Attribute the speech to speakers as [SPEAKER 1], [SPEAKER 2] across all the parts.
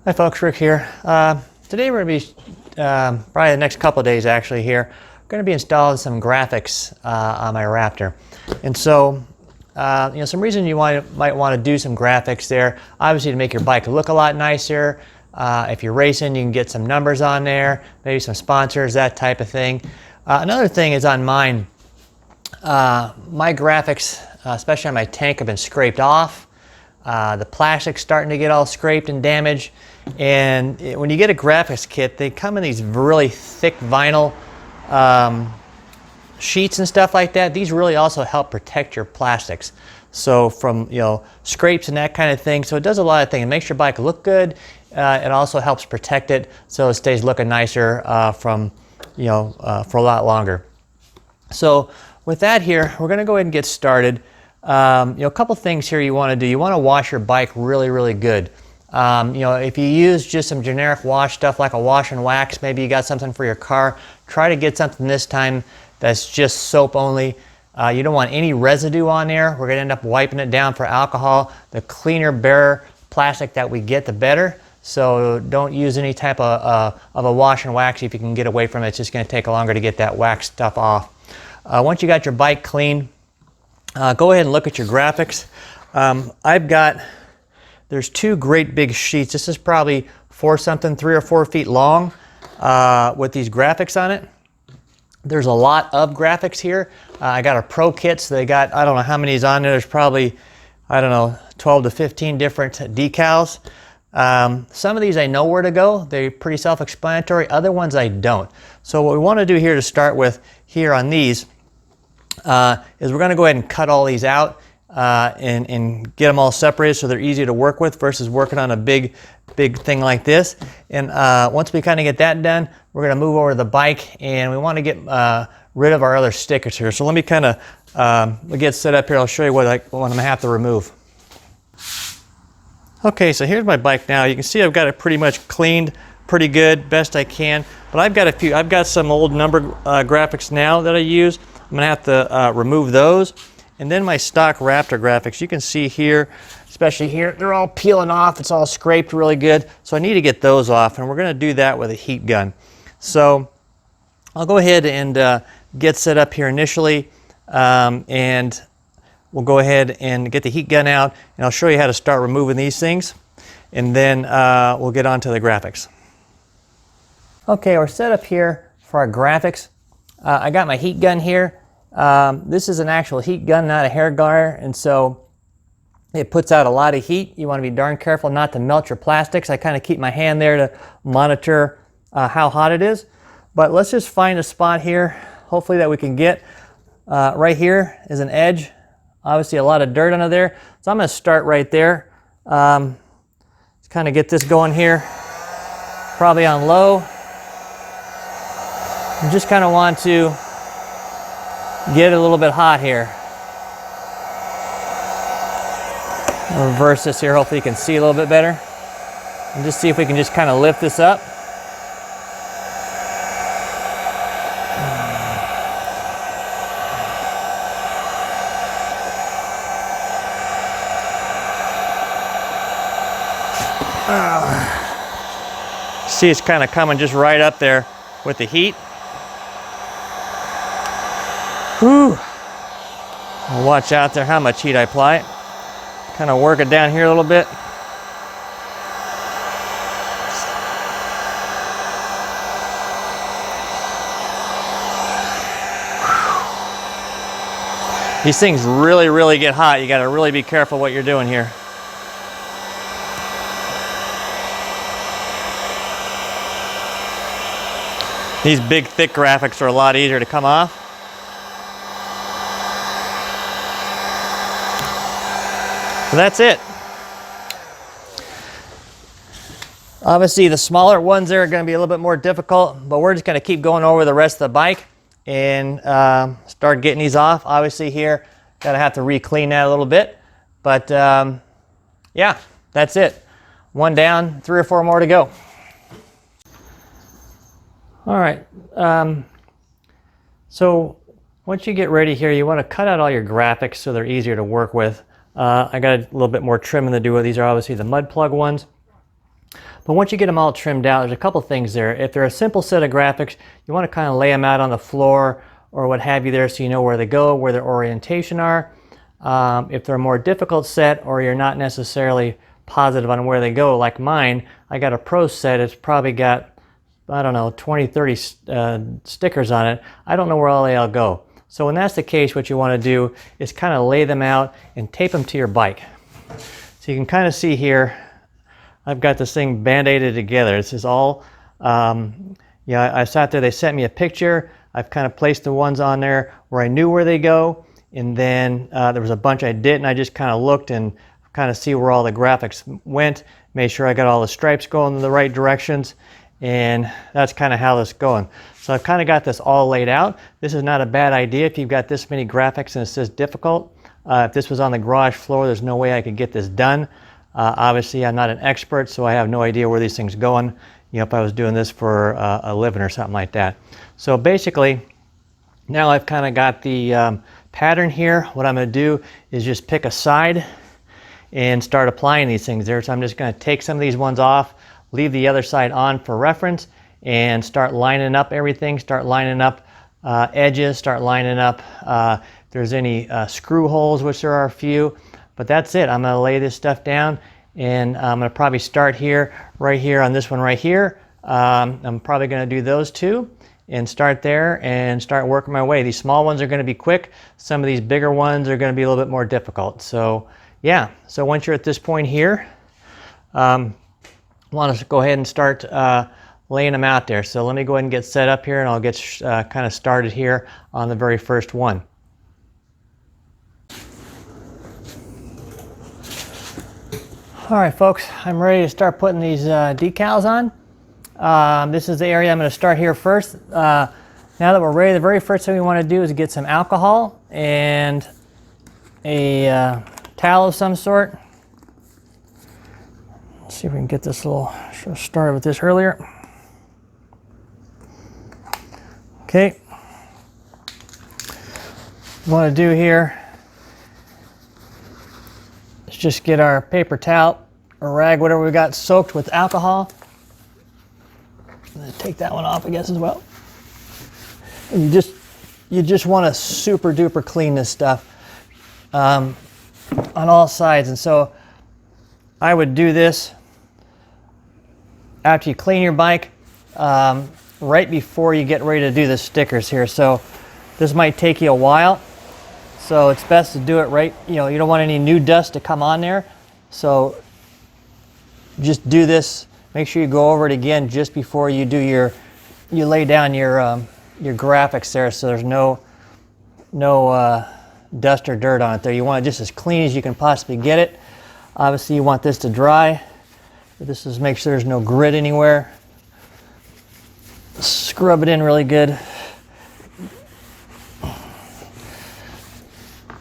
[SPEAKER 1] Hi folks, Rick here. Today we're going to be, probably the next couple of days actually here, going to be installing some graphics on my Raptor. And so, some reason you might want to do some graphics there, obviously to make your bike look a lot nicer. If you're racing, you can get some numbers on there, maybe some sponsors, that type of thing. Another thing is on mine, my graphics, especially on my tank, have been scraped off. The plastic's starting to get all scraped and damaged. And when you get a graphics kit, they come in these really thick vinyl sheets and stuff like that. These really also help protect your plastics. So from scrapes and that kind of thing. So it does a lot of things. It makes your bike look good. It also helps protect it so it stays looking nicer for a lot longer. So with that here, we're going to go ahead and get started. A couple things here you want to do. You want to wash your bike really, really good. If you use just some generic wash stuff like a wash and wax, maybe you got something for your car, try to get something this time that's just soap only. You don't want any residue on there. We're going to end up wiping it down for alcohol. The cleaner, barer plastic that we get, the better. So don't use any type of a wash and wax if you can get away from it. It's just going to take longer to get that wax stuff off. Once you got your bike clean, go ahead and look at your graphics. There's two great big sheets. This is probably 3 or 4 feet long with these graphics on it. There's a lot of graphics here. I got a pro kit, so they got, I don't know how many is on there. There's probably, 12 to 15 different decals. Some of these I know where to go. They're pretty self-explanatory. Other ones I don't. So what we want to do here to start with here on these is we're going to go ahead and cut all these out and get them all separated so they're easy to work with versus working on a big thing like this. And once we kind of get that done, we're going to move over to the bike, and we want to get rid of our other stickers here. So let me kind of get set up here. I'll show you what I'm going to have to remove. Okay, so here's my bike now. You can see I've got it pretty much cleaned pretty good, best I can. But I've got some old number graphics now that I use. I'm going to have to remove those. And then my stock Raptor graphics, you can see here, especially here, they're all peeling off. It's all scraped really good. So I need to get those off, and we're going to do that with a heat gun. So I'll go ahead and get set up here initially, and we'll go ahead and get the heat gun out, and I'll show you how to start removing these things, and then we'll get on to the graphics. Okay, we're set up here for our graphics. I got my heat gun here. This is an actual heat gun, not a hair dryer, and so it puts out a lot of heat. You want to be darn careful not to melt your plastics. I kind of keep my hand there to monitor how hot it is. But let's just find a spot here, hopefully that we can get. Right here is an edge. Obviously a lot of dirt under there. So I'm going to start right there. Let's kind of get this going here. Probably on low. You just kind of want to get it a little bit hot here. I'll reverse this here, hopefully you can see a little bit better. And just see if we can just kind of lift this up. See, it's kind of coming just right up there with the heat. Whew. I'll watch out there how much heat I apply. Kind of work it down here a little bit. These things really, really get hot. You got to really be careful what you're doing here. These big, thick graphics are a lot easier to come off. So that's it. Obviously, the smaller ones there are going to be a little bit more difficult, but we're just going to keep going over the rest of the bike and start getting these off. Obviously here, gotta have to re-clean that a little bit, but yeah, that's it. One down, 3 or 4 more to go. All right, so once you get ready here, you want to cut out all your graphics so they're easier to work with. I got a little bit more trimming to do with these. Are obviously the mud plug ones. But once you get them all trimmed out, there's a couple things there. If they're a simple set of graphics, you want to kind of lay them out on the floor or what have you there so you know where they go, where their orientation are. If they're a more difficult set or you're not necessarily positive on where they go, like mine, I got a pro set. It's probably got, I don't know, 20, 30 stickers on it. I don't know where all they'll go. So when that's the case, what you want to do is kind of lay them out and tape them to your bike. So you can kind of see here, I've got this thing band-aided together. This is all, yeah, I sat there, they sent me a picture. I've kind of placed the ones on there where I knew where they go. And then there was a bunch I didn't. I just kind of looked and kind of see where all the graphics went, made sure I got all the stripes going in the right directions. And that's kind of how this is going. So I've kind of got this all laid out. This is not a bad idea if you've got this many graphics and it says difficult. If this was on the garage floor, there's no way I could get this done. Obviously, I'm not an expert, so I have no idea where these things are going, you know, if I was doing this for a living or something like that. So basically, now I've kind of got the pattern here. What I'm going to do is just pick a side and start applying these things there. So I'm just going to take some of these ones off, leave the other side on for reference, and start lining up everything, start lining up edges, start lining up if there's any screw holes, which there are a few. But that's it. I'm going to lay this stuff down, and I'm going to probably start here, right here on this one right here. I'm probably going to do those two and start there and start working my way. These small ones are going to be quick. Some of these bigger ones are going to be a little bit more difficult. So yeah, so once you're at this point here, I want to go ahead and start laying them out there. So let me go ahead and get set up here, and I'll get kind of started here on the very first one. All right, folks, I'm ready to start putting these decals on. This is the area I'm going to start here first. Now that we're ready, the very first thing we want to do is get some alcohol and a towel of some sort. Let's see if we can get this little, should have started with this earlier. Okay. What we want to do here is just get our paper towel or rag, whatever we got, soaked with alcohol. And then take that one off, I guess, as well. And you just want to super duper clean this stuff on all sides. And so I would do this after you clean your bike, right before you get ready to do the stickers here. So this might take you a while. So it's best to do it right, you know, you don't want any new dust to come on there. So just do this, make sure you go over it again just before you do you lay down your graphics there, so there's no dust or dirt on it there. You want it just as clean as you can possibly get it. Obviously you want this to dry. This is make sure there's no grit anywhere. Scrub it in really good.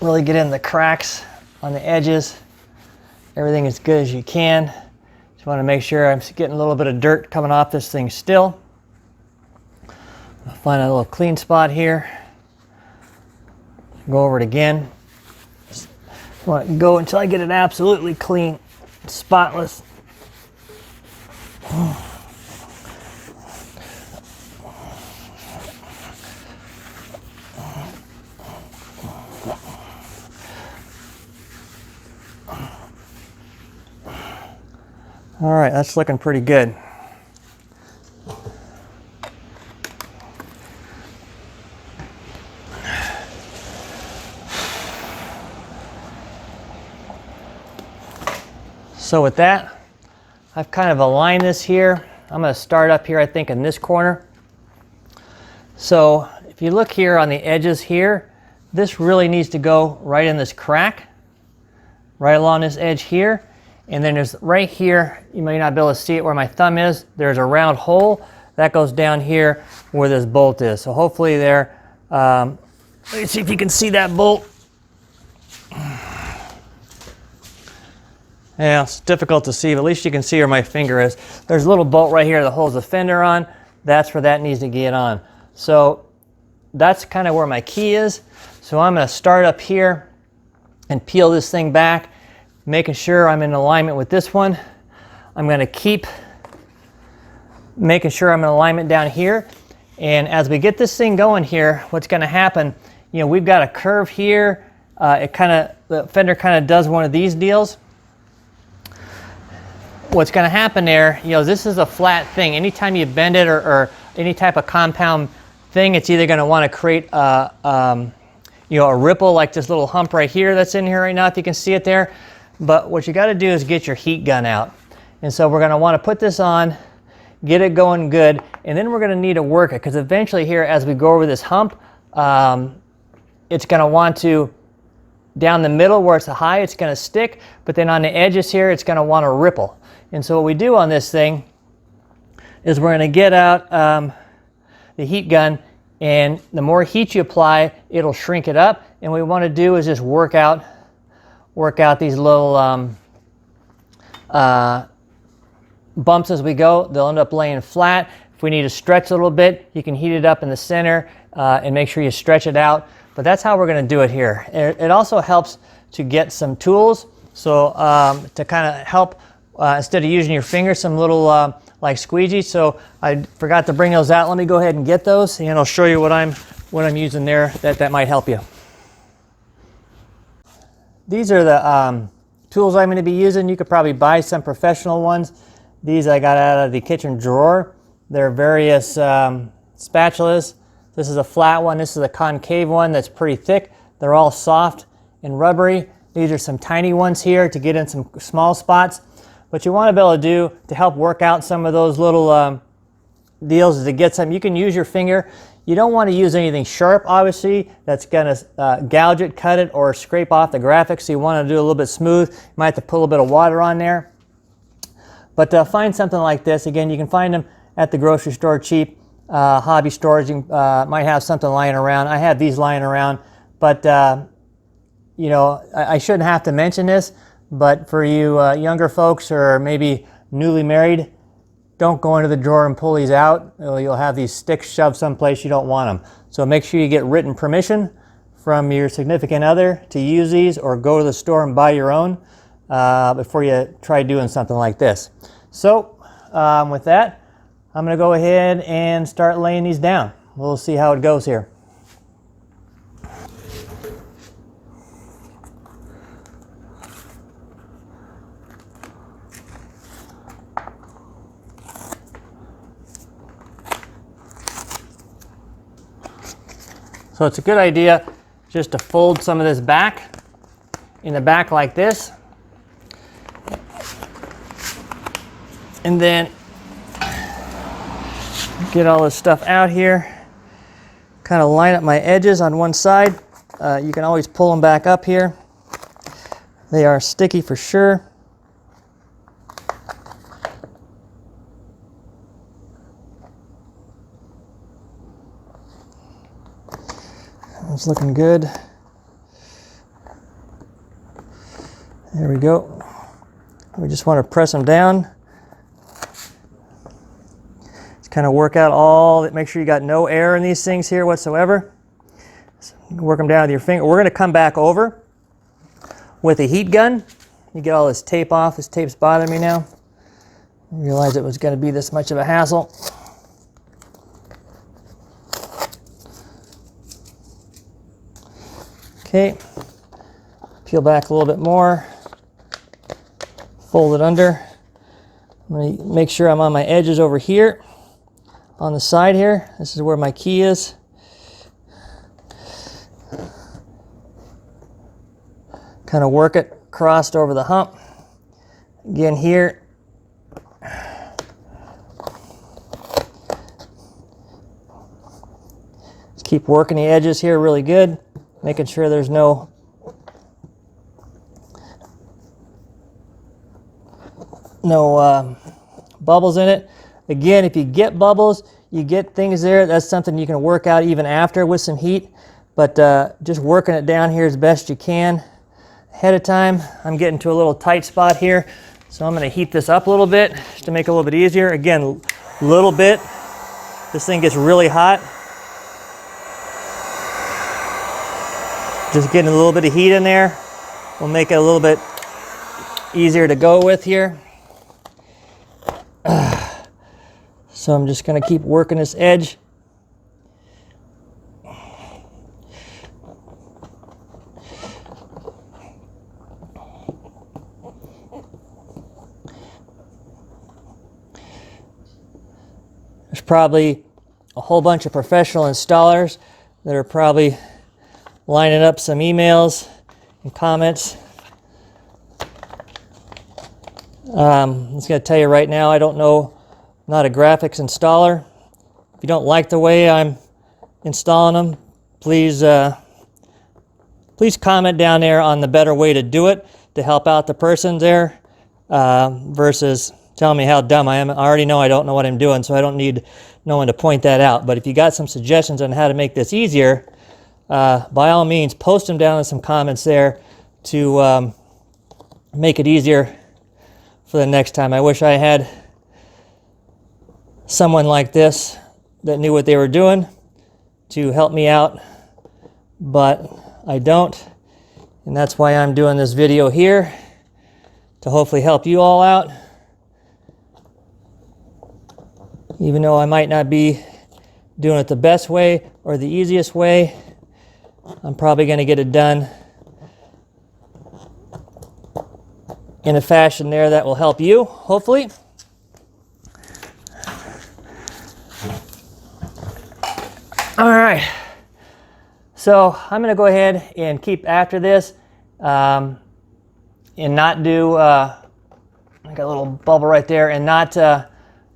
[SPEAKER 1] Really get in the cracks on the edges. Everything as good as you can. Just want to make sure I'm getting a little bit of dirt coming off this thing still. I'll find a little clean spot here. Go over it again. Just want to go until I get it absolutely clean, spotless. All right, that's looking pretty good. So with that, I've kind of aligned this here. I'm going to start up here, I think, in this corner. So if you look here on the edges here, this really needs to go right in this crack, right along this edge here. And then there's right here, you may not be able to see it where my thumb is, there's a round hole that goes down here where this bolt is. So hopefully there, let me see if you can see that bolt. Yeah, it's difficult to see, but at least you can see where my finger is. There's a little bolt right here that holds the fender on. That's where that needs to get on. So that's kind of where my key is. So I'm going to start up here and peel this thing back, making sure I'm in alignment with this one. I'm going to keep making sure I'm in alignment down here. And as we get this thing going here, what's going to happen, we've got a curve here. The fender kind of does one of these deals. What's going to happen there, this is a flat thing. Anytime you bend it or any type of compound thing, it's either going to want to create a ripple like this little hump right here that's in here right now, if you can see it there. But what you got to do is get your heat gun out. And so we're going to want to put this on, get it going good, and then we're going to need to work it, because eventually here, as we go over this hump, it's going to want to, down the middle where it's high, it's going to stick, but then on the edges here, it's going to want to ripple. And so what we do on this thing is we're going to get out the heat gun, and the more heat you apply, it'll shrink it up. And what we want to do is just work out these little bumps as we go. They'll end up laying flat. If we need to stretch a little bit, you can heat it up in the center and make sure you stretch it out. But that's how we're going to do it here. It also helps to get some tools, so to kind of help, instead of using your fingers, some little like squeegees. So I forgot to bring those out. Let me go ahead and get those, and I'll show you what I'm using there that might help you. These are the tools I'm going to be using. You could probably buy some professional ones. These I got out of the kitchen drawer. There are various spatulas. This is a flat one. This is a concave one that's pretty thick. They're all soft and rubbery. These are some tiny ones here to get in some small spots. What you want to be able to do to help work out some of those little deals is to get some. You can use your finger. You don't want to use anything sharp, obviously, that's going to gouge it, cut it, or scrape off the graphics. So you want to do a little bit smooth. You might have to put a little bit of water on there. But find something like this. Again, you can find them at the grocery store cheap. Hobby stores, you might have something lying around. I have these lying around. But, I shouldn't have to mention this, but for you younger folks or maybe newly married, don't go into the drawer and pull these out. You'll have these sticks shoved someplace you don't want them. So make sure you get written permission from your significant other to use these, or go to the store and buy your own before you try doing something like this. So with that, I'm going to go ahead and start laying these down. We'll see how it goes here. So it's a good idea just to fold some of this back in the back like this. And then get all this stuff out here. Kind of line up my edges on one side. You can always pull them back up here. They are sticky for sure. It's looking good. There we go. We just want to press them down. Just kind of work out all that. Make sure you got no air in these things here whatsoever. So you can work them down with your finger. We're going to come back over with a heat gun. You get all this tape off. This tape's bothering me now. I realized it was going to be this much of a hassle. Okay, peel back a little bit more, fold it under. I'm going to make sure I'm on my edges over here, on the side here. This is where my key is. Kind of work it crossed over the hump. Again here. Just keep working the edges here really good. Making sure there's no bubbles in it. Again, if you get bubbles, you get things there, that's something you can work out even after with some heat. But just working it down here as best you can ahead of time. I'm getting to a little tight spot here, so I'm going to heat this up a little bit just to make it a little bit easier. Again, a little bit. This thing gets really hot. Just getting a little bit of heat in there will make it a little bit easier to go with here. So I'm just going to keep working this edge. There's probably a whole bunch of professional installers that are probably lining up some emails and comments. I'm just going to tell you right now, I don't know, I'm not a graphics installer. If you don't like the way I'm installing them, please comment down there on the better way to do it to help out the person there, versus telling me how dumb I am. I already know I don't know what I'm doing, so I don't need no one to point that out. But if you got some suggestions on how to make this easier, by all means, post them down in some comments there to make it easier for the next time. I wish I had someone like this that knew what they were doing to help me out, but I don't. And that's why I'm doing this video here, to hopefully help you all out. Even though I might not be doing it the best way or the easiest way, I'm probably going to get it done in a fashion there that will help you, hopefully. All right. So I'm going to go ahead and keep after this and not do, I got a little bubble right there, and not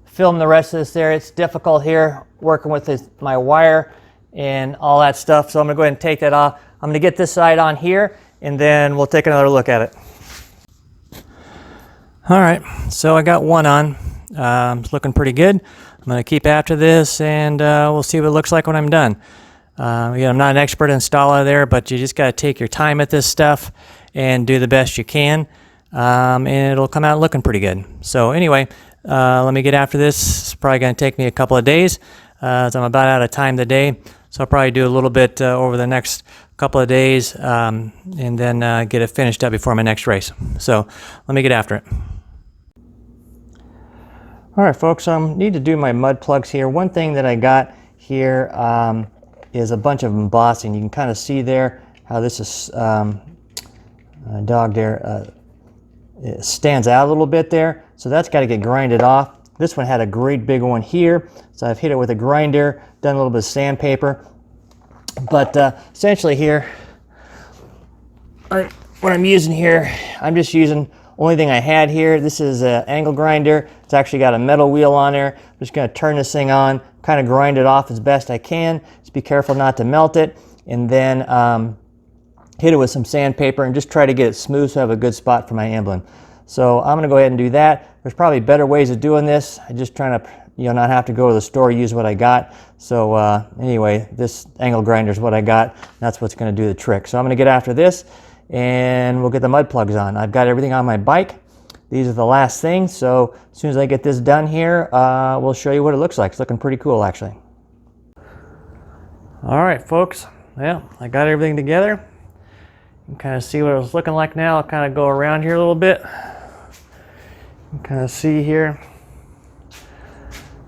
[SPEAKER 1] film the rest of this there. It's difficult here working with my wire and all that stuff. So I'm going to go ahead and take that off. I'm going to get this side on here, and then we'll take another look at it. All right, so I got one on. It's looking pretty good. I'm going to keep after this, and we'll see what it looks like when I'm done. Again, I'm not an expert installer there, but you just got to take your time at this stuff and do the best you can, and it'll come out looking pretty good. So anyway, let me get after this. It's probably going to take me a couple of days, as I'm about out of time today. So I'll probably do a little bit over the next couple of days, and then get it finished up before my next race. So let me get after it. All right, folks, need to do my mud plugs here. One thing that I got here is a bunch of embossing. You can kind of see there how this is dog there. It stands out a little bit there, so that's got to get grinded off. This one had a great big one here, so I've hit it with a grinder, done a little bit of sandpaper. But essentially here, what I'm using here, I'm just using only thing I had here. This is an angle grinder. It's actually got a metal wheel on there. I'm just going to turn this thing on, kind of grind it off as best I can. Just be careful not to melt it, and then hit it with some sandpaper and just try to get it smooth so I have a good spot for my emblem. So I'm going to go ahead and do that. There's probably better ways of doing this. I'm just trying to, not have to go to the store, use what I got. So anyway, this angle grinder is what I got. That's what's going to do the trick. So I'm going to get after this, and we'll get the mud plugs on. I've got everything on my bike. These are the last things. So as soon as I get this done here, we'll show you what it looks like. It's looking pretty cool, actually. All right, folks. Well, I got everything together. You can kind of see what it was looking like now. I'll kind of go around here a little bit. You can kind of see here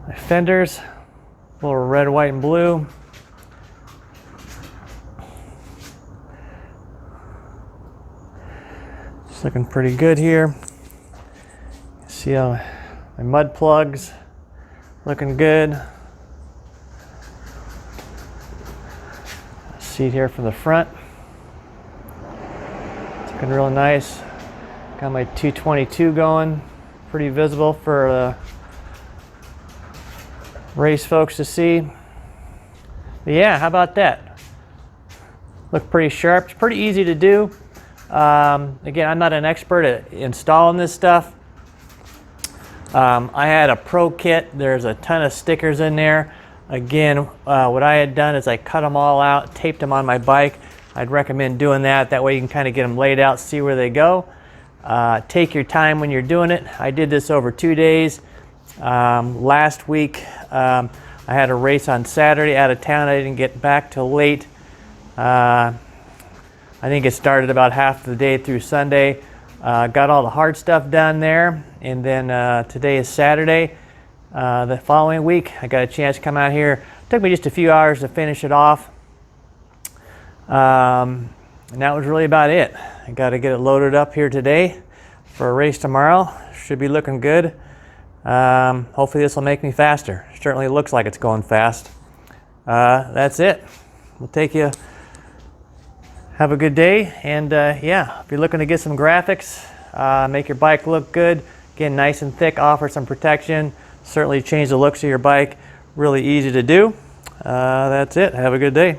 [SPEAKER 1] my fenders, a little red, white, and blue. It's looking pretty good here. See how my mud plugs looking good. See it here from the front. It's looking real nice. Got my 222 going, pretty visible for race folks to see. But yeah, how about that? Look pretty sharp. It's pretty easy to do. Again, I'm not an expert at installing this stuff. I had a pro kit. There's a ton of stickers in there. Again, what I had done is I cut them all out, taped them on my bike. I'd recommend doing that. That way you can kind of get them laid out, see where they go. Take your time when you're doing it. I did this over 2 days. Last week, I had a race on Saturday out of town. I didn't get back till late. I think it started about half the day through Sunday. Got all the hard stuff done there, and then today is Saturday. The following week, I got a chance to come out here. It took me just a few hours to finish it off. And that was really about it. I got to get it loaded up here today for a race tomorrow. Should be looking good. Hopefully this will make me faster. Certainly looks like it's going fast. That's it. We'll take you. Have a good day, and yeah, if you're looking to get some graphics, make your bike look good, again, nice and thick, offer some protection, certainly change the looks of your bike, really easy to do. That's it. Have a good day.